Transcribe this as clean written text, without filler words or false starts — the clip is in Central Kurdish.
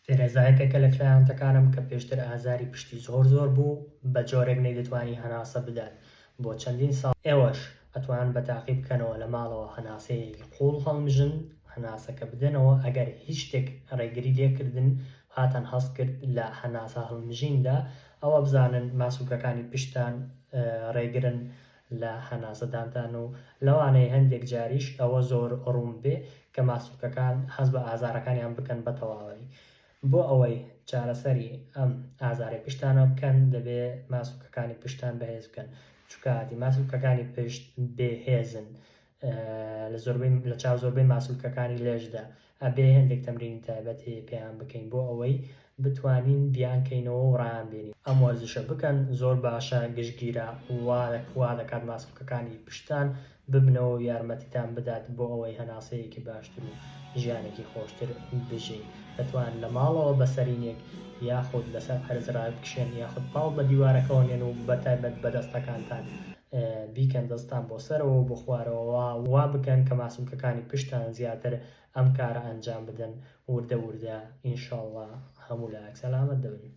تێرەزایەکێکە لە کلایەنتەکانم کە پێشتر ئازاری پشتی زۆر بوو بە جۆرێک نەیدەتوانی هەناسە بدات بۆ چەندین ساڵ. ئێوەش ئەتوانن بە تاقی بکەنەوە لە ماڵەوە هەناسەیەکی قوڵ هەڵمژن هەناسەکە بدەنەوە. ئەگەر هیچ شتێک ڕێگری لێکردن هاتان هەست کرد لە هەناسە هەڵمژیندا، ئەوە بزانن ماسوولکەکانی پشتان ڕێگرن لە هەناسەدانتان و لەوانەیە هەندێک جاریش ئەوە زۆر ڕوون بێ کە ماسوولکەکان هەست بە ئازارەکانیان بکەن بە تەواوی. بۆ ئەوەی چارەسەری ئەم ئازاری پشتانە بکەن دەبێت ماسوولکەکانی پشتان بەهێز بکەن، چونکە ماسوولکەکانی پشت بێهێزن لە چاو زۆربەی ماسوولکەکانی لێژدا. ئەبێ هەندێک تەمرینی تایبەت هەیە پێیان بکەین بۆ ئەوەی بتوانین بیانکەینەوە و ڕایان بێنین. ئەم وەرزشە بکەن، زۆر باشە، گشتگیرە، وا دەکات ماسوولکەکانی پشتان ببنەوە و یارمەتیتان بدات بۆ ئەوەی هەناسەیەکی باشتر و ژیانێکی خۆشتر بژین. دەتوان لە ماڵەوە بەسەرینێک یاخود لەسەر هەرزرا بکشێن یاخود پاڵ بە دیوارەکەەوە نێن و بەتایبەت بەدەستەکانتان بیکەن دەستان بۆ سەرەوە بۆ خوارەوە وا بکەن کە ماسوولکەکانی پشتان زیاتر ئەم کارە ئەنجام بدەن. وردە ئینشاءڵڵا هەموو لایەک سەلامەت دەبن.